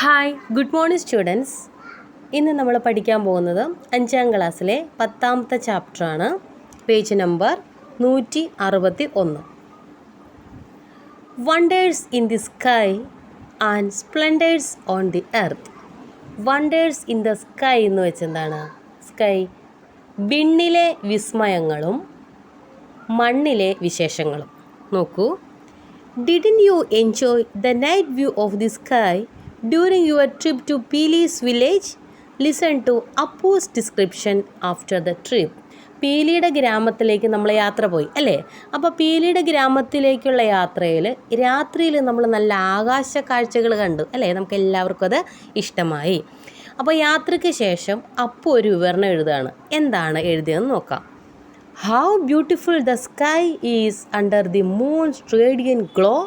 Hi good morning students. ഇന്ന് നമ്മൾ പഠിക്കാൻ പോകുന്നത് 5ാം ക്ലാസ്സിലെ 10ാമത്തെ ചാപ്റ്ററാണ്. Page number 161. Wonders in the sky and splendours on the earth. Wonders in the sky എന്ന് വെച്ചെന്താണ്? സ്കൈ വിണ്ണിലെ വിസ്മയങ്ങളും മണ്ണിലെ വിശേഷങ്ങളും. നോക്കൂ. Didn't you enjoy the night view of the sky during your trip to Pili's village? Listen to Appu's description after the trip. പീലിയുടെ ഗ്രാമത്തിലേക്ക് നമ്മൾ യാത്ര പോയി അല്ലേ? അപ്പോൾ പീലിയുടെ ഗ്രാമത്തിലേക്കുള്ള യാത്രയിൽ രാത്രിയിൽ നമ്മൾ നല്ല ആകാശ കാഴ്ചകൾ കണ്ടു അല്ലേ? നമുക്ക് എല്ലാവർക്കും അത് ഇഷ്ടമായി. അപ്പോൾ യാത്രയ്ക്ക് ശേഷം അപ്പു ഒരു വിവരണം എഴുതുകയാണ്. എന്താണ് എഴുതിയതെന്ന് നോക്കാം. How beautiful the sky is under the moon's radiant glow.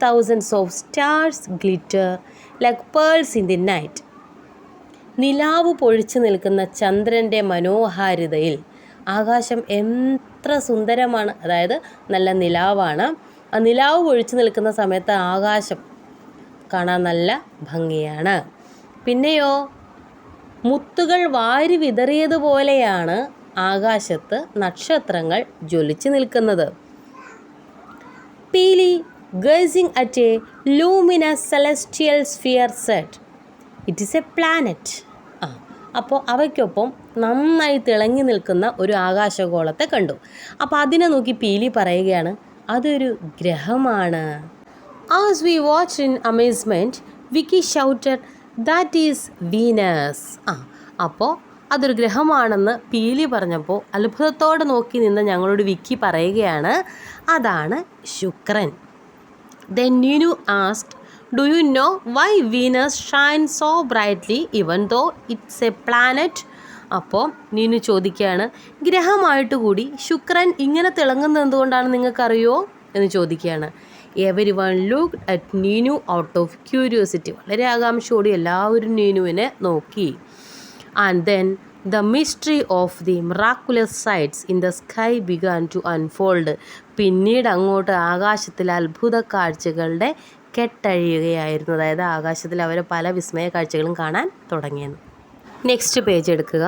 Thousands of stars glitter like pearls in the night. നിലാവ് പൊഴിച്ചു നിൽക്കുന്ന ചന്ദ്രൻ്റെ മനോഹാരിതയിൽ ആകാശം എത്ര സുന്ദരമാണ്. അതായത് നല്ല നിലാവാണ്. ആ നിലാവ് പൊഴിച്ചു നിൽക്കുന്ന സമയത്ത് ആകാശം കാണാൻ നല്ല ഭംഗിയാണ്. പിന്നെയോ മുത്തുകൾ വാരി വിതറിയതുപോലെയാണ് ആകാശത്ത് നക്ഷത്രങ്ങൾ ജ്വലിച്ചു നിൽക്കുന്നത്. പീലി gazing at A luminous celestial sphere set, it is a planet. അപ്പോൾ അവയ്ക്കൊപ്പം നന്നായി തിളങ്ങി നിൽക്കുന്ന ഒരു ആകാശഗോളത്തെ കണ്ടു. അപ്പോൾ അതിനെ നോക്കി പീലി പറയുകയാണ്, അതൊരു ഗ്രഹമാണ്. As we watch in amazement Vicky shouted, that is Venus. അപ്പോൾ അതൊരു ഗ്രഹമാണെന്ന് പീലി പറഞ്ഞപ്പോൾ അത്ഭുതത്തോടെ നോക്കി നിന്ന് ഞങ്ങളോട് വിക്കി പറയുകയാണ്, അതാണ് ശുക്രൻ. Then Ninu asked, do you know why Venus shines so brightly even though it's a planet? അപ്പോൾ നീനു ചോദിക്കുകയാണ്, ഗ്രഹമായിട്ട് കൂടി ശുക്രൻ ഇങ്ങനെ തിളങ്ങുന്നത് എന്തുകൊണ്ടാണ് നിങ്ങൾക്കറിയോ എന്ന് ചോദിക്കുകയാണ്. Everyone looked at Neenu out of curiosity. വളരെ ആകാംക്ഷയോടെ എല്ലാവരും നീനുവിനെ നോക്കി. And then the mystery of the miraculous sights in the sky began to unfold. പിന്നീട് അങ്ങോട്ട് ആകാശത്തിൽ അത്ഭുത കാഴ്ചകളുടെ കെട്ടഴിയുകയായിരുന്നു. അതായത് ആകാശത്തിൽ അവർ പല വിസ്മയ കാഴ്ചകളും കാണാൻ തുടങ്ങിയെന്ന്. നെക്സ്റ്റ് പേജ് എടുക്കുക.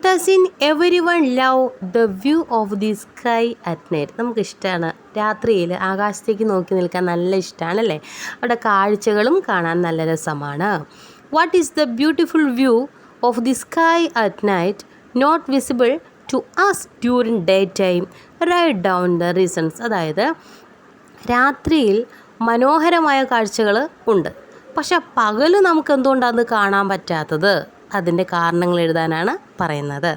Doesn't everyone love the view of the sky at night? നമുക്കിഷ്ടമാണ് രാത്രിയിൽ ആകാശത്തേക്ക് നോക്കി നിൽക്കാൻ നല്ല ഇഷ്ടമാണല്ലേ? അവിടെ കാഴ്ചകളും കാണാൻ നല്ല രസമാണ്. What is the beautiful view of the sky at night, not visible to us during daytime? Write down the reasons. അതായത് രാത്രിയിൽ മനോഹരമായ കാഴ്ചകൾ ഉണ്ട്, പക്ഷെ പകൽ നമുക്ക് എന്തുകൊണ്ടാണ് അത് കാണാൻ പറ്റാത്തത്? അതിൻ്റെ കാരണങ്ങൾ എഴുതാനാണ് പറയുന്നത്.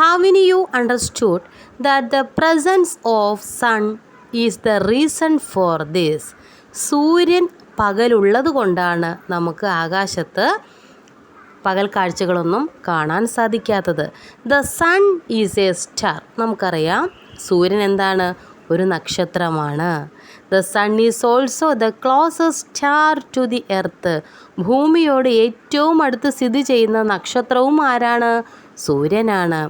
Haven't you understood that the presence of sun is the reason for this? സൂര്യൻ പകലുള്ളത് കൊണ്ടാണ് നമുക്ക് ആകാശത്ത് പകൽ കാഴ്ചകളൊന്നും കാണാൻ സാധിക്കാത്തത്. The sun is a star. നമുക്കറിയാം സൂര്യൻ എന്താണ്? ഒരു നക്ഷത്രമാണ്. The sun is also the closest star to the earth. ഭൂമിയോട് ഏറ്റവും അടുത്ത് സ്ഥിതി ചെയ്യുന്ന നക്ഷത്രവും ആരാണ്? സൂര്യനാണ്.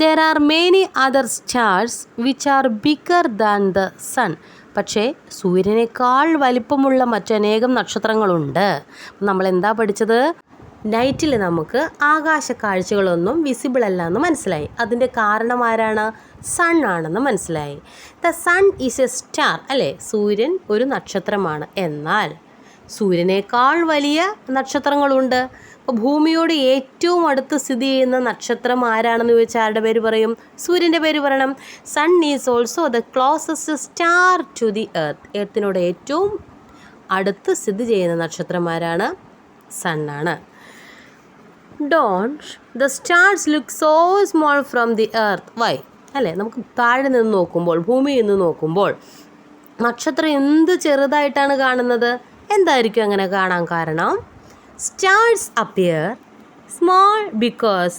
There are many other stars which are bigger than the sun. പക്ഷേ സൂര്യനേക്കാൾ വലിപ്പമുള്ള മറ്റനേകം നക്ഷത്രങ്ങളുണ്ട്. നമ്മൾ എന്താ പഠിച്ചത്? നൈറ്റിൽ നമുക്ക് ആകാശ കാഴ്ചകളൊന്നും വിസിബിൾ അല്ല എന്ന് മനസ്സിലായി. അതിൻ്റെ കാരണം ആരാണ്? സൺ ആണെന്ന് മനസ്സിലായി. The sun is a star അല്ലേ? സൂര്യൻ ഒരു നക്ഷത്രമാണ്. എന്നാൽ സൂര്യനേക്കാൾ വലിയ നക്ഷത്രങ്ങളുണ്ട്. അപ്പോൾ ഭൂമിയോട് ഏറ്റവും അടുത്ത് സ്ഥിതി ചെയ്യുന്ന നക്ഷത്രം ആരാണെന്ന് ചോദിച്ചാൽ ആരുടെ പേര് പറയും? സൂര്യൻ്റെ പേര് പറയണം. Sun is also the closest star to the earth. എർത്തിനോട് ഏറ്റവും അടുത്ത് സ്ഥിതി ചെയ്യുന്ന നക്ഷത്രം ആരാണ്? സണ്ണാണ്. Don't the stars look so small from the earth. Why അല്ലേ? നമുക്ക് താഴെ നിന്ന് നോക്കുമ്പോൾ, ഭൂമിയിൽ നിന്ന് നോക്കുമ്പോൾ നക്ഷത്രം എന്ത് ചെറുതായിട്ടാണ് കാണുന്നത്? എന്തായിരിക്കും അങ്ങനെ കാണാൻ കാരണം? Stars appear small because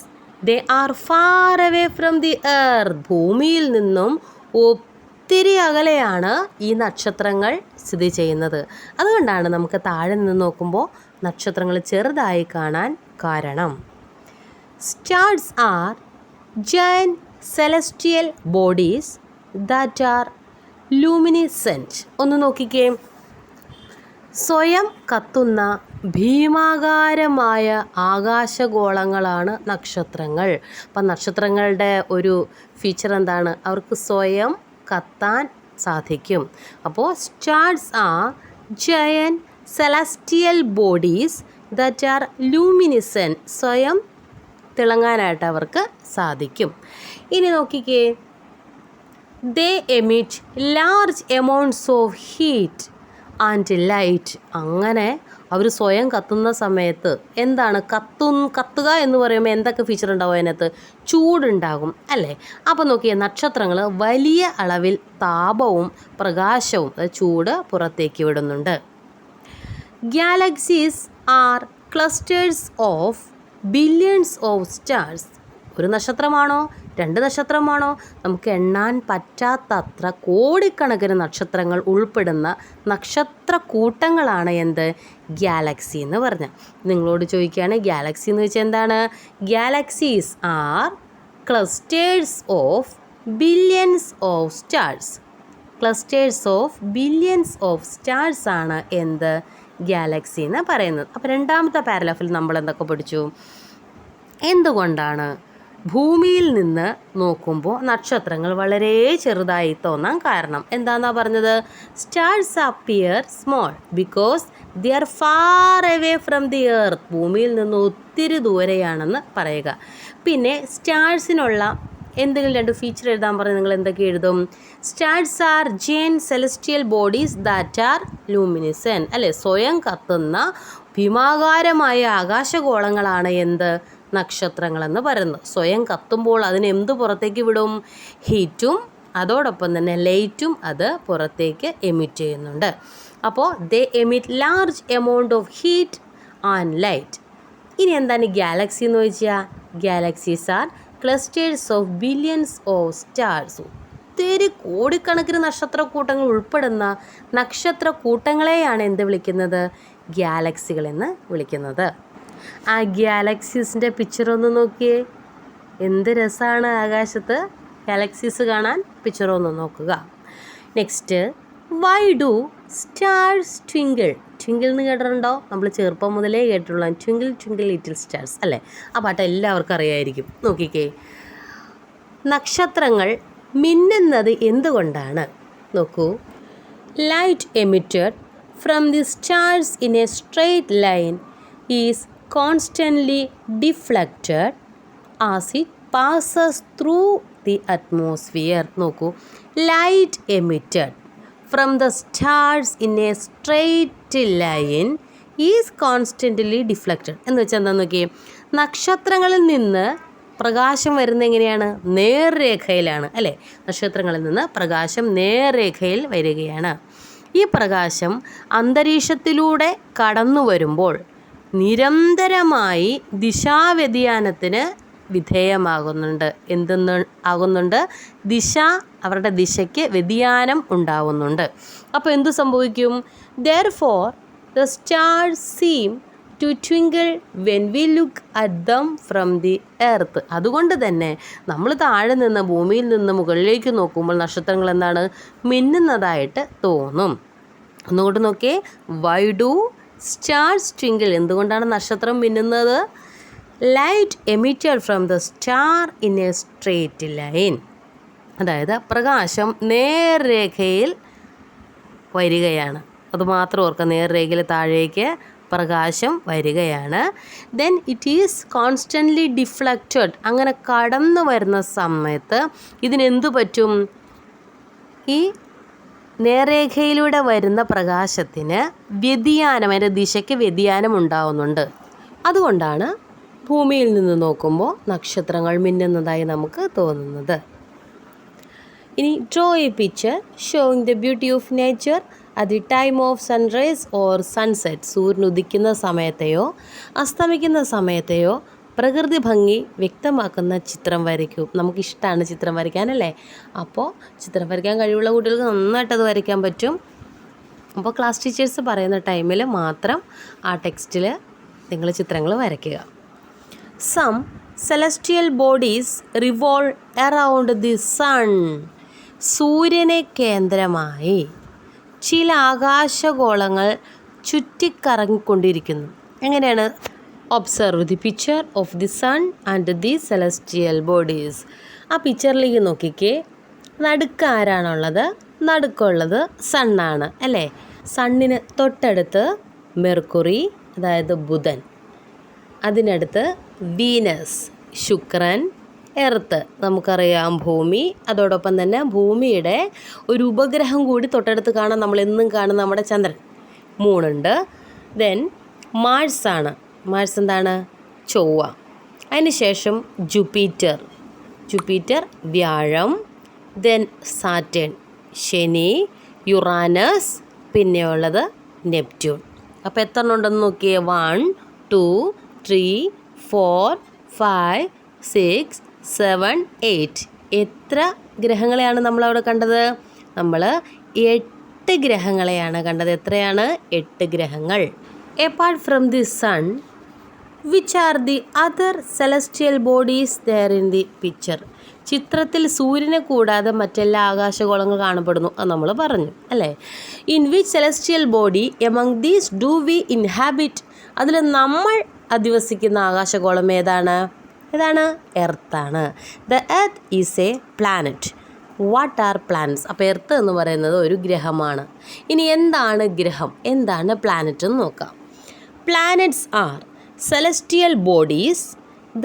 they are far away from the earth. ഭൂമിയിൽ നിന്നും ഒത്തിരി അകലെയാണ് ഈ നക്ഷത്രങ്ങൾ സ്ഥിതി ചെയ്യുന്നത്. അതുകൊണ്ടാണ് നമുക്ക് താഴെ നിന്ന് നോക്കുമ്പോൾ നക്ഷത്രങ്ങൾ ചെറുതായി കാണാൻ കാരണം. Stars are giant celestial bodies that are luminescent. ഒന്ന് നോക്കിക്കേ. സ്വയം കത്തുന്ന ഭീമാകാരമായ ആകാശഗോളങ്ങളാണ് നക്ഷത്രങ്ങൾ. അപ്പം നക്ഷത്രങ്ങളുടെ ഒരു ഫീച്ചർ എന്താണ്? അവർക്ക് സ്വയം കത്താൻ സാധിക്കും. അപ്പോൾ stars are giant celestial bodies that are luminescent. സ്വയം തിളങ്ങാനായിട്ട് അവർക്ക് സാധിക്കും. ഇനി നോക്കിക്കേ, they emit large amounts of heat and light. അങ്ങനെ അവർ സ്വയം കത്തുന്ന സമയത്ത് എന്താണ് കത്തുക എന്ന് പറയുമ്പോൾ എന്തൊക്കെ ഫീച്ചർ ഉണ്ടാവും അതിനകത്ത്? ചൂടുണ്ടാകും അല്ലേ? അപ്പോൾ നോക്കിയേ, നക്ഷത്രങ്ങൾ വലിയ അളവിൽ താപവും പ്രകാശവും, ചൂട് പുറത്തേക്ക് വിടുന്നുണ്ട്. Galaxies are clusters of billions of stars. ഒരു നക്ഷത്രമാണോ, രണ്ട് നക്ഷത്രമാണോ, നമുക്ക് എണ്ണാൻ പറ്റാത്തത്ര കോടിക്കണക്കിന് നക്ഷത്രങ്ങൾ ഉൾപ്പെടുന്ന നക്ഷത്രക്കൂട്ടങ്ങളാണ് എന്ത്? ഗാലക്സി എന്ന് പറഞ്ഞാൽ. നിങ്ങളോട് ചോദിക്കുകയാണ് ഗാലക്സി എന്ന് വെച്ചാൽ എന്താണ്? Galaxies are clusters of billions of stars. Clusters of billions of stars ആണ് എന്ത്? ഗാലക്സി എന്ന് പറയുന്നത്. അപ്പോൾ രണ്ടാമത്തെ പാരഗ്രാഫിൽ നമ്മൾ എന്തൊക്കെ പഠിച്ചു? എന്തുകൊണ്ടാണ് ഭൂമിയിൽ നിന്ന് നോക്കുമ്പോൾ നക്ഷത്രങ്ങൾ വളരെ ചെറുതായി തോന്നാൻ കാരണം? എന്താണെന്നാ പറഞ്ഞത്? Stars appear small because they are far away from the earth. ഭൂമിയിൽ നിന്ന് ഒത്തിരി ദൂരെയാണെന്ന് പറയുക. പിന്നെ സ്റ്റാർസിനുള്ള എന്തെങ്കിലും രണ്ട് ഫീച്ചർ എഴുതാൻ പറഞ്ഞ് നിങ്ങൾ എന്തൊക്കെ എഴുതും? Stars are giant celestial bodies that are luminescent അല്ലേ? സ്വയം കത്തുന്ന ഭീമാകാരമായ ആകാശഗോളങ്ങളാണ് എന്ത്? നക്ഷത്രങ്ങളെന്ന് പറയുന്നത്. സ്വയം കത്തുമ്പോൾ അതിന് എന്ത് പുറത്തേക്ക് വിടും? ഹീറ്റും അതോടൊപ്പം തന്നെ ലൈറ്റും അത് പുറത്തേക്ക് എമിറ്റ് ചെയ്യുന്നുണ്ട്. അപ്പോൾ they emit large amount of heat and light. ഇനി എന്താണ് ഗാലക്സി എന്ന് ചോദിച്ചാൽ? Galaxies are clusters of billions of stars. ഒത്തിരി കോടിക്കണക്കിന് നക്ഷത്രക്കൂട്ടങ്ങൾ ഉൾപ്പെടുന്ന നക്ഷത്രക്കൂട്ടങ്ങളെയാണ് എന്ത് വിളിക്കുന്നത്? ഗാലക്സികളെന്ന് വിളിക്കുന്നത്. ആ ഗാലക്സീസിൻ്റെ പിക്ചർ ഒന്ന് നോക്കിയേ, എന്ത് രസമാണ് ആകാശത്ത് ഗാലക്സീസ് കാണാൻ. പിക്ചർ ഒന്ന് നോക്കുക. Next, why do stars twinkle? Twinkle എന്ന് കേട്ടിട്ടുണ്ടോ? നമ്മൾ ചെറുപ്പം മുതലേ കേട്ടിട്ടുള്ള ട്വിങ്കിൾ ട്വിങ്കിൾ ലിറ്റിൽ സ്റ്റാർസ് അല്ലേ? ആ പാട്ട് എല്ലാവർക്കും അറിയായിരിക്കും. നോക്കിക്കേ, നക്ഷത്രങ്ങൾ മിന്നുന്നത് എന്തുകൊണ്ടാണ്? നോക്കൂ, light emitted from the stars in a straight line is constantly deflected as it passes through the atmosphere. നോക്കൂ, light emitted from the stars in a straight line is constantly deflected എന്ന് വെച്ചാൽ എന്താ നോക്കിയേ, നക്ഷത്രങ്ങളിൽ നിന്ന് പ്രകാശം വരുന്നത് എങ്ങനെയാണ്? നേർരേഖയിലാണ് അല്ലേ? നക്ഷത്രങ്ങളിൽ നിന്ന് പ്രകാശം നേർരേഖയിൽ വരികയാണ്. ഈ പ്രകാശം അന്തരീക്ഷത്തിലൂടെ കടന്നു വരുമ്പോൾ നിരന്തരമായി ദിശാവ്യതിയാനത്തിന് വിധേയമാകുന്നുണ്ട്. ആകുന്നുണ്ട്? അവരുടെ ദിശയ്ക്ക് വ്യതിയാനം ഉണ്ടാവുന്നുണ്ട്. അപ്പോൾ എന്തു സംഭവിക്കും? Therefore the stars seem to twinkle when we look at them from the earth. അതുകൊണ്ട് തന്നെ നമ്മൾ താഴെ നിന്ന് ഭൂമിയിൽ നിന്ന് മുകളിലേക്ക് നോക്കുമ്പോൾ നക്ഷത്രങ്ങൾ എന്താണ്? മിന്നുന്നതായിട്ട് തോന്നും. ഒന്നുകൊണ്ട് നോക്കിയേ, why do സ്റ്റാർസ് ട്വിങ്കിൾ? എന്തുകൊണ്ടാണ് നക്ഷത്രം മിന്നുന്നത്? Light emitted from the star in a straight line. അതായത് പ്രകാശം നേർരേഖയിൽ വരികയാണ്. അതുമാത്രം ഓർക്കുക, നേർരേഖയിൽ താഴേക്ക് പ്രകാശം വരികയാണ്. Then it is constantly deflected. അങ്ങനെ കടന്നു വരുന്ന സമയത്ത് ഇതിനെന്തു പറ്റും? ഈ നേർരേഖയിലൂടെ വരുന്ന പ്രകാശത്തിന് വ്യതിയാനം, അതിൻ്റെ ദിശയ്ക്ക് വ്യതിയാനം ഉണ്ടാവുന്നുണ്ട്. അതുകൊണ്ടാണ് ഭൂമിയിൽ നിന്ന് നോക്കുമ്പോൾ നക്ഷത്രങ്ങൾ മിന്നുന്നതായി നമുക്ക് തോന്നുന്നത്. ഇനി draw A picture showing the beauty of nature at the time of sunrise or sunset. സൂര്യൻ ഉദിക്കുന്ന സമയത്തെയോ അസ്തമിക്കുന്ന സമയത്തെയോ പ്രകൃതി ഭംഗി വ്യക്തമാക്കുന്ന ചിത്രം വരയ്ക്കൂ. നമുക്കിഷ്ടമാണ് ചിത്രം വരയ്ക്കാനല്ലേ? അപ്പോൾ ചിത്രം വരയ്ക്കാൻ കഴിവുള്ള കുട്ടികൾക്ക് നന്നായിട്ടത് വരയ്ക്കാൻ പറ്റും. അപ്പോൾ ക്ലാസ് ടീച്ചേഴ്സ് പറയുന്ന ടൈമിൽ മാത്രം ആ ടെക്സ്റ്റിൽ നിങ്ങൾ ചിത്രങ്ങൾ വരയ്ക്കുക. Some celestial bodies revolve around the sun. സൂര്യനെ കേന്ദ്രമായി ചില ആകാശഗോളങ്ങൾ ചുറ്റിക്കറങ്ങിക്കൊണ്ടിരിക്കുന്നു. എങ്ങനെയാണ്? Observe the picture of the sun and the celestial bodies. ആ പിക്ചറിലേക്ക് നോക്കിക്കേ. നടുക്ക് ആരാണുള്ളത്? നടുക്കുള്ളത് സണ്ണാണ് അല്ലേ? സണ്ണിന് തൊട്ടടുത്ത് മെർക്കുറി, അതായത് ബുധൻ, അതിനടുത്ത് വീനസ്, ശുക്രൻ, എർത്ത്, നമുക്കറിയാം ഭൂമി, അതോടൊപ്പം തന്നെ ഭൂമിയുടെ ഒരു ഉപഗ്രഹം കൂടി തൊട്ടടുത്ത് കാണാൻ നമ്മളെന്നും കാണുന്ന നമ്മുടെ ചന്ദ്രൻ, മൂണുണ്ട്. ദെൻ മാഴ്സ് ആണ്. മാഴ്സ് എന്താണ്? ചൊവ്വ. അതിന് ശേഷം ജൂപ്പിറ്റർ, വ്യാഴം. ദെൻ സാറ്റേൺ, ശനി, യുറാനസ്, പിന്നെയുള്ളത് നെപ്റ്റ്യൂൺ. അപ്പോൾ എത്ര ഉണ്ടെന്ന് നോക്കിയേ. 1 2 3 4 5 6 7 8. എത്ര ഗ്രഹങ്ങളെയാണ് നമ്മളവിടെ കണ്ടത്? നമ്മൾ 8 ഗ്രഹങ്ങളെയാണ് കണ്ടത്. എത്രയാണ്? 8 ഗ്രഹങ്ങൾ. Apart from the sun, which are the other celestial bodies there in the picture? ചിത്രത്തിൽ സൂര്യനെ കൂടാതെ മറ്റെല്ലാ ആകാശഗോളങ്ങൾ കാണപ്പെടുന്നു, അത് നമ്മൾ പറഞ്ഞു അല്ലേ? In which celestial body among these do we inhabit? അതിൽ നമ്മൾ അധിവസിക്കുന്ന ആകാശഗോളം ഏതാണ്? എർത്താണ്. The earth is a planet. What are planets? അപ്പോൾ എർത്ത് എന്ന് പറയുന്നത് ഒരു ഗ്രഹമാണ്. ഇനി എന്താണ് ഗ്രഹം, എന്താണ് പ്ലാനറ്റ് എന്ന് നോക്കാം. Planets R celestial bodies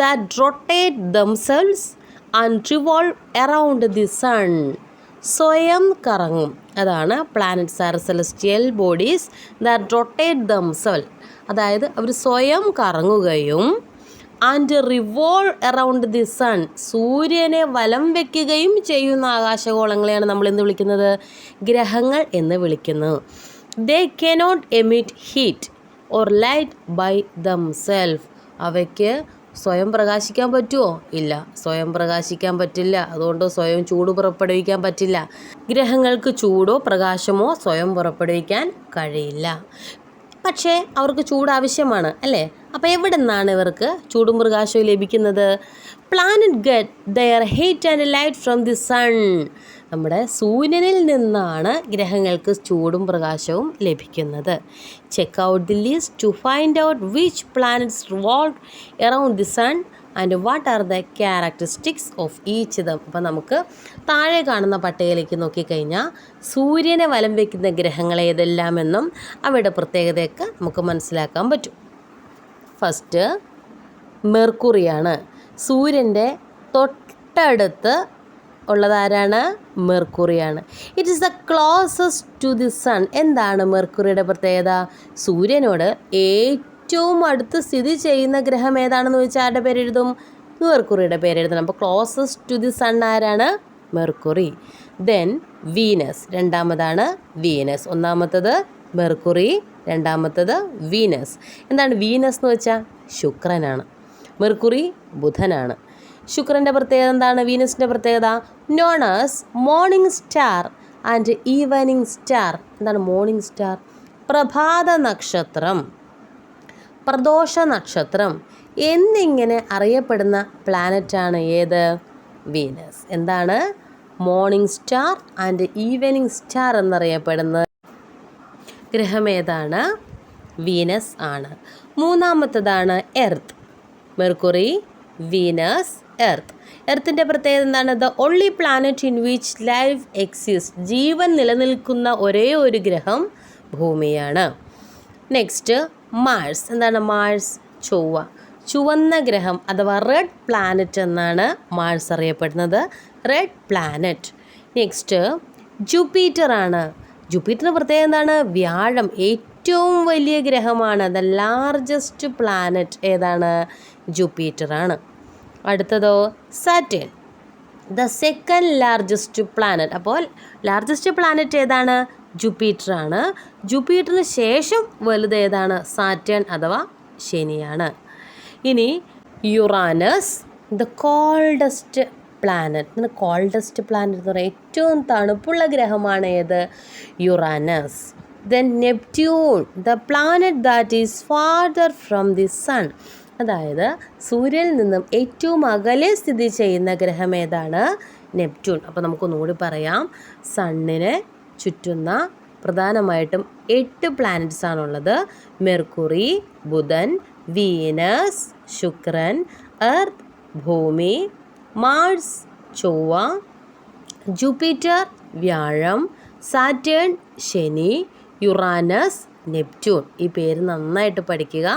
that rotate themselves and revolve around the sun. സ്വയം കറങ്ങും. അതാണ് planets are celestial bodies that rotate themselves. അതായത് അവർ സ്വയം കറങ്ങുകയും and revolve around the sun, സൂര്യനെ വലം വയ്ക്കുകയും ചെയ്യുന്ന ആകാശഗോളങ്ങളെയാണ് നമ്മൾ എന്ത് വിളിക്കുന്നത്? ഗ്രഹങ്ങൾ എന്ന് വിളിക്കുന്നു. They cannot emit heat or light by themself. അവയ്ക്ക് സ്വയം പ്രകാശിക്കാൻ പറ്റുമോ? ഇല്ല, സ്വയം പ്രകാശിക്കാൻ പറ്റില്ല. അതുകൊണ്ട് സ്വയം ചൂട് പുറപ്പെടുവിക്കാൻ പറ്റില്ല. ഗ്രഹങ്ങൾക്ക് ചൂടോ പ്രകാശമോ സ്വയം പുറപ്പെടുവിക്കാൻ കഴിയില്ല. പക്ഷേ അവർക്ക് ചൂട് ആവശ്യമാണ് അല്ലേ? അപ്പോൾ എവിടെ നിന്നാണ് ഇവർക്ക് ചൂടും പ്രകാശവും ലഭിക്കുന്നത്? Planet get their heat and light from the sun. നമ്മുടെ സൂര്യനിൽ നിന്നാണ് ഗ്രഹങ്ങൾക്ക് ചൂടും പ്രകാശവും ലഭിക്കുന്നത്. Check out the list to find out which planets revolve around the sun and what are the characteristics of each them. അപ്പോൾ നമുക്ക് താഴെ കാണുന്ന പട്ടികയിലേക്ക് നോക്കിക്കഴിഞ്ഞാൽ സൂര്യനെ വലം വയ്ക്കുന്ന ഗ്രഹങ്ങൾ ഏതെല്ലാമെന്നും അവയുടെ പ്രത്യേകതയൊക്കെ നമുക്ക് മനസ്സിലാക്കാൻ പറ്റും. ഫസ്റ്റ് മെർക്കുറിയാണ്. സൂര്യൻ്റെ തൊട്ടടുത്ത് ഉള്ളതാരാണ്? മെർക്കുറിയാണ്. It is the closest to the sun. എന്താണ് മെർക്കുറിയുടെ പ്രത്യേകത? സൂര്യനോട് ഏറ്റവും അടുത്ത് സ്ഥിതി ചെയ്യുന്ന ഗ്രഹം ഏതാണെന്ന് ചോദിച്ചാൽ ആരുടെ പേരെഴുതും? മെർക്കുറിയുടെ പേരെഴുതണം. അപ്പോൾ ക്ലോസസ്റ്റ് ടു ദി സൺ ആരാണ്? മെർക്കുറി. ദെൻ വീനസ്, രണ്ടാമതാണ് വീനസ്. ഒന്നാമത്തത് മെർക്കുറി, രണ്ടാമത്തത് വീനസ്. എന്താണ് വീനസ് എന്ന് വെച്ചാൽ? ശുക്രനാണ്. മെർക്കുറി ബുധനാണ്. ശുക്രൻ്റെ പ്രത്യേകത എന്താണ്? വീനസിൻ്റെ പ്രത്യേകത known as morning star and evening star. എന്താണ് മോർണിംഗ് സ്റ്റാർ? പ്രഭാത നക്ഷത്രം, പ്രദോഷ നക്ഷത്രം എന്നിങ്ങനെ അറിയപ്പെടുന്ന പ്ലാനറ്റാണ് ഏത്? വീനസ്. എന്താണ്? Morning star and evening star എന്നറിയപ്പെടുന്ന ഗ്രഹം ഏതാണ്? വീനസ് ആണ്. മൂന്നാമത്തതാണ് എർത്ത്. Mercury, Venus, earth. എർത്തിൻ്റെ പ്രത്യേകത എന്താണ്? The only planet in which life exist. ജീവൻ നിലനിൽക്കുന്ന ഒരേ ഒരു ഗ്രഹം ഭൂമിയാണ്. Next Mars. എന്താണ് മാഴ്സ്? ചൊവ്വ. ചുവന്ന ഗ്രഹം അഥവാ റെഡ് പ്ലാനറ്റ് എന്നാണ് മാഴ്സ് അറിയപ്പെടുന്നത്. Red planet. നെക്സ്റ്റ് ജൂപ്പിറ്റർ ആണ്. ജൂപ്പിറ്ററിൻ്റെ പ്രത്യേകത എന്താണ്? വ്യാഴം ഏറ്റവും വലിയ ഗ്രഹമാണ്. ദ ലാർജസ്റ്റ് പ്ലാനറ്റ് ഏതാണ്? ജൂപ്പിറ്റർ ആണ്. അടുത്തതോ Saturn, the second largest planet. അപ്പോൾ ലാർജസ്റ്റ് പ്ലാനറ്റ് ഏതാണ്? ജൂപ്പിറ്റർ ആണ്. ജൂപ്പിറ്ററിന് ശേഷം വലുത് ഏതാണ്? സാറ്റേൺ അഥവാ ശനിയാണ്. ഇനി Uranus, the coldest planet. Coldest planet എന്ന് പറയുന്നത് ഏറ്റവും തണുപ്പുള്ള ഗ്രഹമാണ് ഏത്? Uranus. Then Neptune, the planet that is farther from the sun. അതായത് സൂര്യനിൽ നിന്നും ഏറ്റവും അകലെ സ്ഥിതി ചെയ്യുന്ന ഗ്രഹം ഏതാണ്? നെപ്റ്റ്യൂൺ. അപ്പോൾ നമുക്കൊന്നുകൂടി പറയാം. സണ്ണിനെ ചുറ്റുന്ന പ്രധാനമായിട്ടും 8 പ്ലാനറ്റ്സ് ആണുള്ളത്. മെർക്കുറി, ബുധൻ, വീനസ്, ശുക്രൻ, എർത്ത്, ഭൂമി, മാർസ്, ചൊവ്വ, ജൂപ്പിറ്റർ, വ്യാഴം, സാറ്റേൺ, ശനി, യുറാനസ്, നെപ്റ്റ്യൂൺ. ഈ പേര് നന്നായിട്ട് പഠിക്കുക.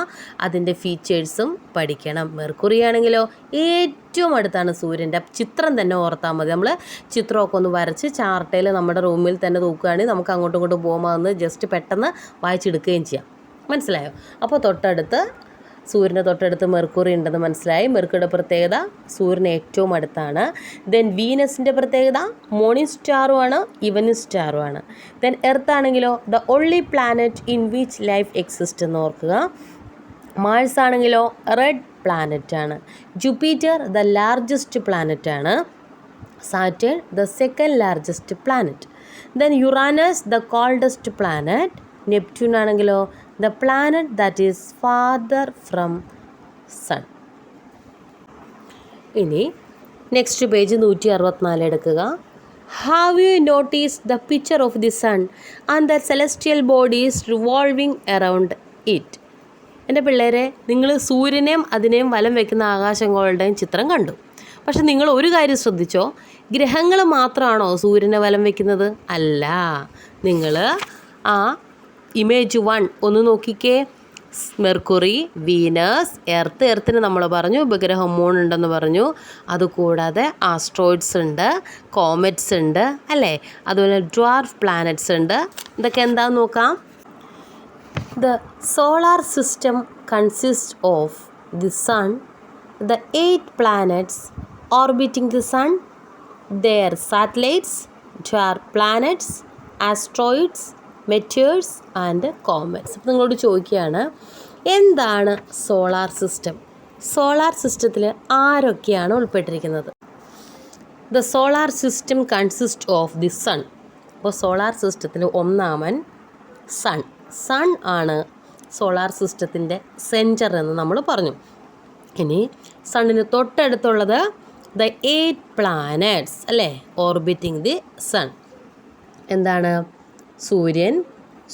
അതിൻ്റെ ഫീച്ചേഴ്സും പഠിക്കണം. മെർക്കുറി ആണെങ്കിലോ ഏറ്റവും അടുത്താണ് സൂര്യൻ്റെ. ചിത്രം തന്നെ ഓർത്താൽ മതി. നമ്മൾ ചിത്രമൊക്കെ ഒന്ന് വരച്ച് ചാർട്ടയിൽ നമ്മുടെ റൂമിൽ തന്നെ തൂക്കുകയാണെങ്കിൽ നമുക്ക് അങ്ങോട്ടും ഇങ്ങോട്ടും പോകുമ്പോൾ ജസ്റ്റ് പെട്ടെന്ന് വായിച്ചെടുക്കുകയും ചെയ്യാം. മനസ്സിലായോ? അപ്പോൾ സൂര്യൻ്റെ തൊട്ടടുത്ത് മെർക്കുറി ഉണ്ടെന്ന് മനസ്സിലായി. മെർക്കുറിയുടെ പ്രത്യേകത സൂര്യന് ഏറ്റവും അടുത്താണ്. ദെൻ വീനസിൻ്റെ പ്രത്യേകത മോർണിംഗ് സ്റ്റാറുമാണ്, ഈവനിങ് സ്റ്റാറുമാണ്. ദെൻ എർത്ത് ആണെങ്കിലോ the only planet in which life exist എന്ന് ഓർക്കുക. മാർസ് ആണെങ്കിലോ റെഡ് പ്ലാനറ്റ് ആണ്. ജൂപ്പിറ്റർ ദ ലാർജസ്റ്റ് പ്ലാനറ്റ് ആണ്. Saturn the second largest planet. Then Uranus the coldest planet. Neptune ആണെങ്കിലോ the planet that is farther from sun. ഇനി next page 164 എടുക്കുക. Have you noticed the picture of the sun and the celestial bodies revolving around it? എൻ്റെ പിള്ളേരെ, നിങ്ങൾ സൂര്യനെയും അതിനെയും വലം വയ്ക്കുന്ന ആകാശങ്ങളുടെയും ചിത്രം കണ്ടു. പക്ഷെ നിങ്ങൾ ഒരു കാര്യം ശ്രദ്ധിച്ചോ, ഗ്രഹങ്ങൾ മാത്രമാണോ സൂര്യനെ വലം വയ്ക്കുന്നത്? അല്ല. നിങ്ങൾ ആ ഇമേജ് 1 ഒന്ന് നോക്കിക്കേ. മെർക്കുറി, വീനസ്, എർത്തിന് നമ്മൾ പറഞ്ഞു ഉപഗ്രഹം മൂൺ ഉണ്ടെന്ന് പറഞ്ഞു. അതുകൂടാതെ ആസ്ട്രോയിഡ്സ് ഉണ്ട്, കോമറ്റ്സ് ഉണ്ട് അല്ലേ, അതുപോലെ ഡ്വാർഫ് പ്ലാനറ്റ്സ് ഉണ്ട്. ഇതൊക്കെ എന്താണെന്ന് നോക്കാം. The solar system consist of the sun, the 8 planets orbiting the sun, their satellites, dwarf planets, asteroids, meteors and comets. അപ്പോൾ നിങ്ങളോട് ചോദിക്കുകയാണ്, എന്താണ് സോളാർ സിസ്റ്റം? സോളാർ സിസ്റ്റത്തിൽ ആരൊക്കെയാണ് ഉൾപ്പെട്ടിരിക്കുന്നത്? The solar system consist of the sun. അപ്പോൾ സോളാർ സിസ്റ്റത്തിൽ ഒന്നാമൻ സൺ ആണ് സോളാർ സിസ്റ്റത്തിൻ്റെ സെൻറ്റർ എന്ന് നമ്മൾ പറഞ്ഞു. ഇനി സണ്ണിന് തൊട്ടടുത്തുള്ളത് ദ 8 planets അല്ലേ, ഓർബിറ്റിംഗ് ദി സൺ. എന്താണ്?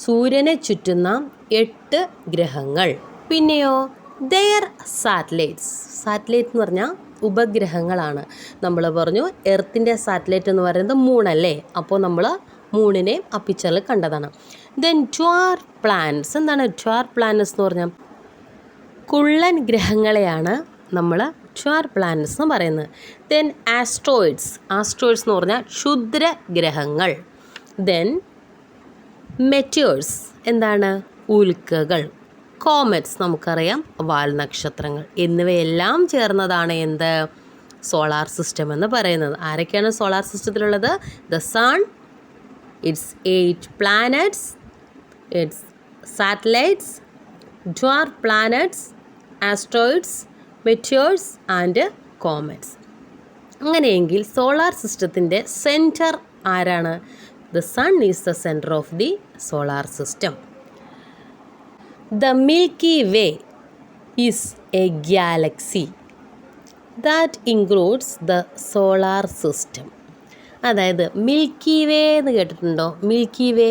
സൂര്യനെ ചുറ്റുന്ന 8 ഗ്രഹങ്ങൾ. പിന്നെയോ ദെയർ സാറ്റലൈറ്റ്സ് എന്ന് പറഞ്ഞാൽ ഉപഗ്രഹങ്ങളാണ്. നമ്മൾ പറഞ്ഞു എർത്തിൻ്റെ സാറ്റലൈറ്റ് എന്ന് പറയുന്നത് മൂണല്ലേ, അപ്പോൾ നമ്മൾ മൂണിനെ ആ പിക്ചറിൽ കണ്ടതാണ്. Then dwarf planets. എന്താണ് ഡ്വാർഫ് പ്ലാനറ്റ്സ് എന്ന് പറഞ്ഞാൽ? കുള്ളൻ ഗ്രഹങ്ങളെയാണ് നമ്മൾ ഡ്വാർഫ് പ്ലാനറ്റ്സ് എന്ന് പറയുന്നത്. ദെൻ ആസ്ട്രോയിഡ്സ് എന്ന് പറഞ്ഞാൽ ക്ഷുദ്ര ഗ്രഹങ്ങൾ. ദെൻ മെറ്റിയേഴ്സ് എന്താണ്? ഉൽക്കകൾ. കോമറ്റ്സ് നമുക്കറിയാം വാൽനക്ഷത്രങ്ങൾ. എന്നിവയെല്ലാം ചേർന്നതാണ് എന്ത്? സോളാർ സിസ്റ്റം എന്ന് പറയുന്നത്. ആരൊക്കെയാണ് സോളാർ സിസ്റ്റത്തിലുള്ളത്? The sun, its 8 planets, its satellites, dwarf planets, asteroids, meteors and comets. അങ്ങനെയെങ്കിൽ സോളാർ സിസ്റ്റത്തിൻ്റെ സെൻറ്റർ ആരാണ്? The sun is the centre of the solar system. The Milky Way is a galaxy that includes the solar system. അതായത് Milky Way എന്ന് കേട്ടിട്ടുണ്ടോ? Milky വേ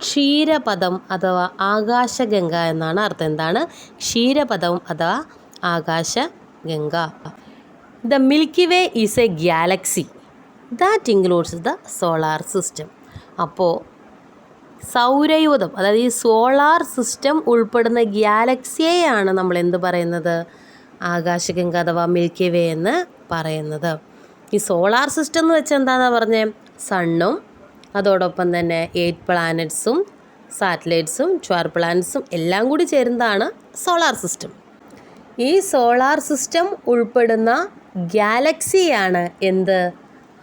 ക്ഷീരപഥം അഥവാ ആകാശഗംഗ എന്നാണ് അർത്ഥം. എന്താണ് ക്ഷീരപഥം അഥവാ ആകാശഗംഗ? The Milky Way is a galaxy that includes the solar system. അപ്പോൾ സൗരയൂഥം, അതായത് ഈ സോളാർ സിസ്റ്റം ഉൾപ്പെടുന്ന ഗാലക്സിയെയാണ് നമ്മൾ എന്ത് പറയുന്നത്? ആകാശഗംഗ അഥവാ മിൽക്കി വേ എന്ന് പറയുന്നത്. ഈ സോളാർ സിസ്റ്റം എന്ന് വെച്ചാൽ എന്താണെന്ന് പറഞ്ഞേ? സണ്ണും അതോടൊപ്പം തന്നെ 8 planetsഉം സാറ്റലൈറ്റ്സും ഡ്വാർഫ് പ്ലാനറ്റ്സും എല്ലാം കൂടി ചേരുന്നതാണ് സോളാർ സിസ്റ്റം. ഈ സോളാർ സിസ്റ്റം ഉൾപ്പെടുന്ന ഗാലക്സിയാണ് എന്ത്?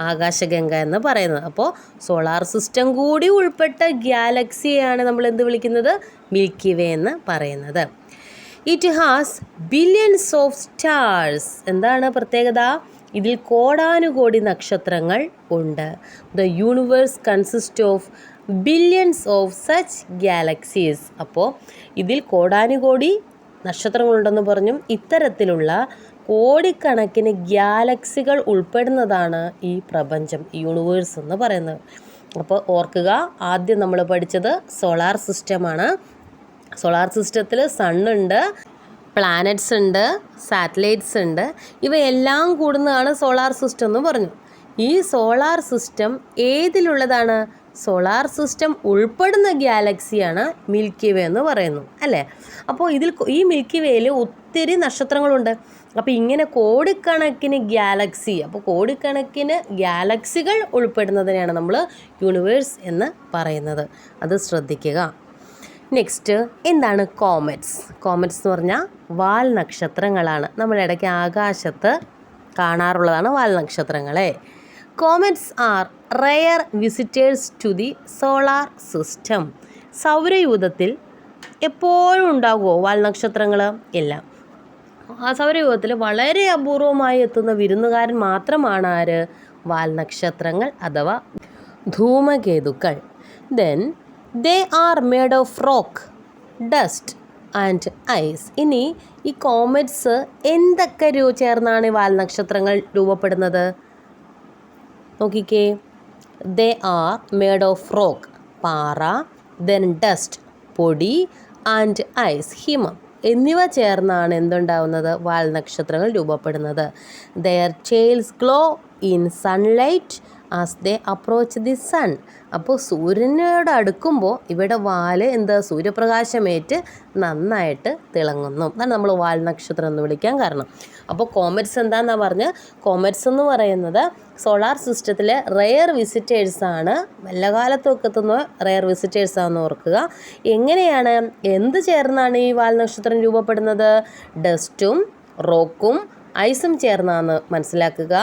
ആകാശഗംഗ എന്ന് പറയുന്നത്. അപ്പോൾ സോളാർ സിസ്റ്റം കൂടി ഉൾപ്പെട്ട ഗാലക്സിയാണ് നമ്മൾ എന്ത് വിളിക്കുന്നത്? മിൽക്കി വേ എന്ന് പറയുന്നത്. It has billions of stars. എന്താണ് പ്രത്യേകത? ഇതിൽ കോടാനുകോടി നക്ഷത്രങ്ങൾ ഉണ്ട്. The universe consist of billions of such galaxies. അപ്പോൾ ഇതിൽ കോടാനുകോടി നക്ഷത്രങ്ങളുണ്ടെന്ന് പറഞ്ഞും ഇത്തരത്തിലുള്ള കോടിക്കണക്കിന് ഗാലക്സികൾ ഉൾപ്പെടുന്നതാണ് ഈ പ്രപഞ്ചം, യൂണിവേഴ്സ് എന്ന് പറയുന്നത്. അപ്പോൾ ഓർക്കുക, ആദ്യം നമ്മൾ പഠിച്ചത് സോളാർ സിസ്റ്റമാണ്. സോളാർ സിസ്റ്റത്തിൽ സണ്ണുണ്ട്, പ്ലാനറ്റ്സ് ഉണ്ട്, സാറ്റലൈറ്റ്സ് ഉണ്ട്. ഇവയെല്ലാം കൂടുന്നതാണ് സോളാർ സിസ്റ്റം എന്ന് പറഞ്ഞു. ഈ സോളാർ സിസ്റ്റം ഏതിലുള്ളതാണ്? സോളാർ സിസ്റ്റം ഉൾപ്പെടുന്ന ഗാലക്സിയാണ് മിൽക്കി വേ എന്ന് പറയുന്നു, അല്ലേ? അപ്പോൾ ഈ മിൽക്കി വേയിൽ ഒത്തിരി നക്ഷത്രങ്ങളുണ്ട്. അപ്പോൾ ഇങ്ങനെ കോടിക്കണക്കിന് ഗാലക്സി, അപ്പോൾ കോടിക്കണക്കിന് ഗാലക്സികൾ ഉൾപ്പെടുന്നതിനെയാണ് നമ്മൾ യൂണിവേഴ്സ് എന്ന് പറയുന്നത്. അത് ശ്രദ്ധിക്കുക. നെക്സ്റ്റ്, എന്താണ് കോമറ്റ്സ്? കോമറ്റ്സ് എന്ന് പറഞ്ഞാൽ വാൽ നക്ഷത്രങ്ങളാണ്. നമ്മൾ ഇടയ്ക്ക് ആകാശത്ത് കാണാറുള്ളതാണ് വാൽ നക്ഷത്രങ്ങളെ. Comets are rare visitors to the solar system. സൗരയൂഥത്തിൽ എപ്പോഴും ഉണ്ടാകുമോ വാൽ നക്ഷത്രങ്ങൾ? ഇല്ല. ആ സൗരയൂഥത്തിൽ വളരെ അപൂർവമായി എത്തുന്ന വിരുന്നുകാരൻ മാത്രമാണ് ആര്? വാൽ നക്ഷത്രങ്ങൾ അഥവാ ധൂമകേതുക്കൾ. Then they are made of rock, dust and ice. ഇനി ഈ കോമറ്റ്സ് എന്തൊക്കെ ചേർന്നാണ് വാൽ നക്ഷത്രങ്ങൾ രൂപപ്പെടുന്നത്? നോക്കിക്കേ. They are made of rock, പാറ, ദെൻ ഡസ്റ്റ്, പൊടി, ആൻഡ് ഐസ്, ഹിമം എന്നിവ ചേർന്നാണ് എന്തുണ്ടാവുന്നത്? വാൽ നക്ഷത്രങ്ങൾ രൂപപ്പെടുന്നത്. Their tails glow in sunlight as they approach the sun. അപ്പോൾ സൂര്യനോട് അടുക്കുമ്പോൾ ഇവിടെ വാല് സൂര്യപ്രകാശമേറ്റ് നന്നായിട്ട് തിളങ്ങുന്നു. അതാണ് നമ്മൾ വാൽ നക്ഷത്രം എന്ന് വിളിക്കാൻ കാരണം. അപ്പോൾ കോമറ്റ്സ് എന്താണെന്നാണ് പറഞ്ഞ്, കോമറ്റ്സ് എന്ന് പറയുന്നത് സോളാർ സിസ്റ്റത്തിലെ റെയർ വിസിറ്റേഴ്സാണ്. വല്ല കാലത്തൊക്കെ എത്തുന്ന റെയർ വിസിറ്റേഴ്സാണെന്ന് ഓർക്കുക. എങ്ങനെയാണ്, എന്ത് ചേർന്നാണ് ഈ വാൽ നക്ഷത്രം രൂപപ്പെടുന്നത്? ഡസ്റ്റും റോക്കും ഐസും ചേർന്നാന്ന് മനസ്സിലാക്കുക.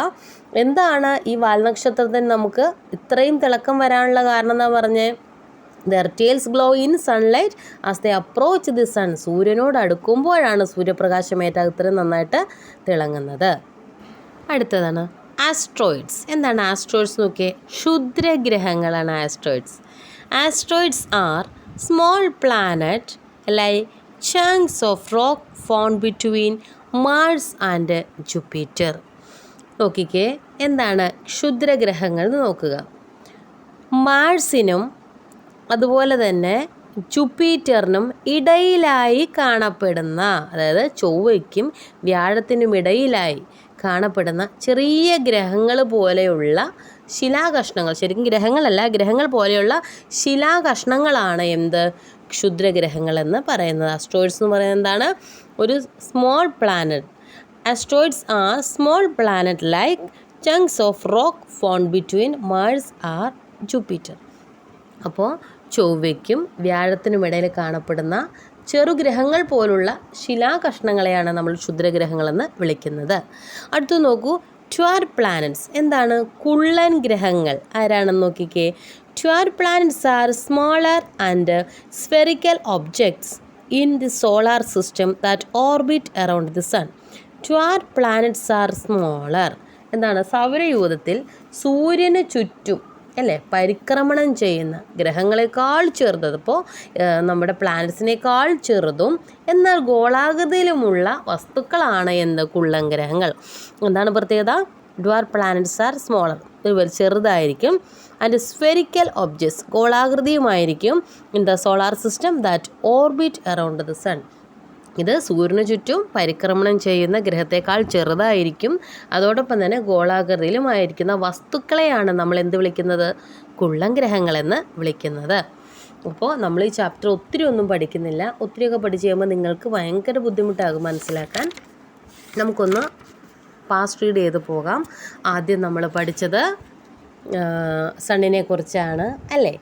എന്താണ് ഈ വാൽ നക്ഷത്രത്തിന് നമുക്ക് ഇത്രയും തിളക്കം വരാനുള്ള കാരണം എന്നാ പറഞ്ഞേ? Their tails glow in sunlight as they approach the sun. സൂര്യനോട് അടുക്കുമ്പോഴാണ് സൂര്യപ്രകാശമേറ്റ ഇത്രയും നന്നായിട്ട് തിളങ്ങുന്നത്. അടുത്തതാണ് ആസ്ട്രോയിഡ്സ്. എന്താണ് ആസ്ട്രോയിഡ്സ്? നോക്കിയേ, ക്ഷുദ്രഗ്രഹങ്ങളാണ് asteroids. Asteroids are small planet like chunks of rock found between Mars and Jupiter. നോക്കിക്കേ, എന്താണ് ക്ഷുദ്രഗ്രഹങ്ങൾ എന്ന് നോക്കുക. മാർസിനും അതുപോലെ തന്നെ ജൂപ്പിറ്ററിനും ഇടയിലായി കാണപ്പെടുന്ന, അതായത് ചൊവ്വയ്ക്കും വ്യാഴത്തിനും ഇടയിലായി കാണപ്പെടുന്ന ചെറിയ ഗ്രഹങ്ങൾ പോലെയുള്ള ശിലാകഷ്ണങ്ങൾ, ശരിക്കും ഗ്രഹങ്ങളല്ല, ഗ്രഹങ്ങൾ പോലെയുള്ള ശിലാകഷ്ണങ്ങളാണ് എന്ത്? ക്ഷുദ്രഗ്രഹങ്ങൾ എന്ന് പറയുന്നത്. ആസ്ട്രോയിഡ്സ് എന്ന് പറയുന്നത് എന്താണ്? ഒരു small planet. Asteroids are small planet like chunks of rock found between Mars or Jupiter. അപ്പോൾ ചൊവ്വയ്ക്കും വ്യാഴത്തിനും ഇടയിൽ കാണപ്പെടുന്ന ചെറുഗ്രഹങ്ങൾ പോലുള്ള ശിലാകഷ്ണങ്ങളെയാണ് നമ്മൾ ക്ഷുദ്രഗ്രഹങ്ങളെന്ന് വിളിക്കുന്നത്. അടുത്ത് നോക്കൂ, ട്വാർ പ്ലാനറ്റ്സ്. എന്താണ്? കുള്ളൻ ഗ്രഹങ്ങൾ. ആരാണെന്ന് നോക്കിക്കേ. Dwarf planets are smaller and spherical objects in the solar system that orbit around the sun. Dwarf planets are smaller. എന്താണ്? സൗരയൂഥത്തിൽ സൂര്യന് ചുറ്റും അല്ലേ പരിക്രമണം ചെയ്യുന്ന ഗ്രഹങ്ങളെക്കാൾ ചെറുത്, ഇപ്പോൾ നമ്മുടെ പ്ലാനറ്റ്സിനേക്കാൾ ചെറുതും എന്നാൽ ഗോളാകൃതിയിലുമുള്ള വസ്തുക്കളാണ് എന്ത്? കുള്ളൻ ഗ്രഹങ്ങൾ. എന്താണ് പ്രത്യേകത? ഡ്വാർ പ്ലാനറ്റ്സ് ആർ സ്മോളർ, ചെറുതായിരിക്കും. ആൻഡ് സ്ഫെറിക്കൽ ഒബ്ജക്ട്സ്, ഗോളാകൃതിയുമായിരിക്കും. In the solar system that orbit around the sun. ഇത് സൂര്യന് ചുറ്റും പരിക്രമണം ചെയ്യുന്ന ഗ്രഹത്തേക്കാൾ ചെറുതായിരിക്കും. അതോടൊപ്പം തന്നെ ഗോളാകൃതിയിലുമായിരിക്കുന്ന വസ്തുക്കളെയാണ് നമ്മൾ എന്ത് വിളിക്കുന്നത്? കുള്ളൻ ഗ്രഹങ്ങളെന്ന് വിളിക്കുന്നത്. അപ്പോൾ നമ്മൾ ഈ ചാപ്റ്റർ ഒത്തിരി ഒന്നും പഠിക്കുന്നില്ല. ഒത്തിരിയൊക്കെ പഠിച്ച് കഴിയുമ്പോൾ നിങ്ങൾക്ക് ഭയങ്കര ബുദ്ധിമുട്ടാകും മനസ്സിലാക്കാൻ. നമുക്കൊന്ന് പാസ്റ്റ് റീഡ് ചെയ്ത് പോകാം. ആദ്യം നമ്മൾ പഠിച്ചത് സണ്ണിനെ കുറിച്ചാണ് അല്ലേ?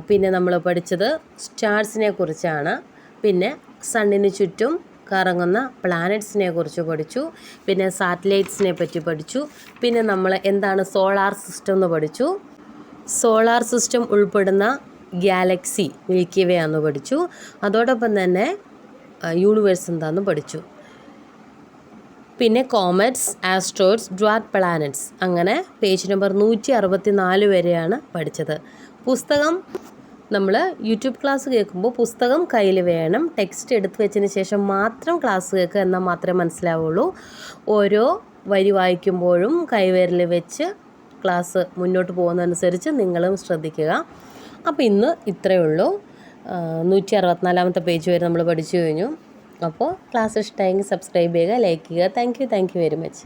പിന്നെ നമ്മൾ പഠിച്ചത് സ്റ്റാർസിനെ കുറിച്ചാണ്. പിന്നെ സണ്ണിന് ചുറ്റും കറങ്ങുന്ന പ്ലാനറ്റ്സിനെ കുറിച്ച് പഠിച്ചു. പിന്നെ സാറ്റലൈറ്റ്സിനെ പറ്റി പഠിച്ചു. പിന്നെ നമ്മൾ എന്താണ് സോളാർ സിസ്റ്റം എന്ന് പഠിച്ചു. സോളാർ സിസ്റ്റം ഉൾപ്പെടുന്ന ഗാലക്സി മിൽക്കി വേ ആണെന്ന് പഠിച്ചു. അതോടൊപ്പം തന്നെ യൂണിവേഴ്സ് എന്താണെന്ന് പഠിച്ചു. പിന്നെ കോമറ്റ്സ്, ആസ്ട്രോയിഡ്സ്, ഡ്വാർ പ്ലാനറ്റ്സ്, അങ്ങനെ പേജ് നമ്പർ 164 വരെയാണ് പഠിച്ചത്. പുസ്തകം നമ്മൾ യൂട്യൂബ് ക്ലാസ് കേൾക്കുമ്പോൾ പുസ്തകം കയ്യിൽ വേണം. ടെക്സ്റ്റ് എടുത്തു വെച്ചതിന് ശേഷം മാത്രം ക്ലാസ് കേൾക്കുക, എന്നാൽ മാത്രമേ മനസ്സിലാവുള്ളൂ. ഓരോ വരി വായിക്കുമ്പോഴും കൈവിരൽ വെച്ച് ക്ലാസ് മുന്നോട്ട് പോകുന്നതനുസരിച്ച് നിങ്ങളും ശ്രദ്ധിക്കുക. അപ്പോൾ ഇന്ന് ഇത്രയേ ഉള്ളൂ. 164 പേജ് വരെ നമ്മൾ പഠിച്ചു കഴിഞ്ഞു. അപ്പോൾ ക്ലാസ് ഇഷ്ടമായെങ്കിൽ സബ്സ്ക്രൈബ് ചെയ്യുക, ലൈക്ക് ചെയ്യുക. Thank you very much.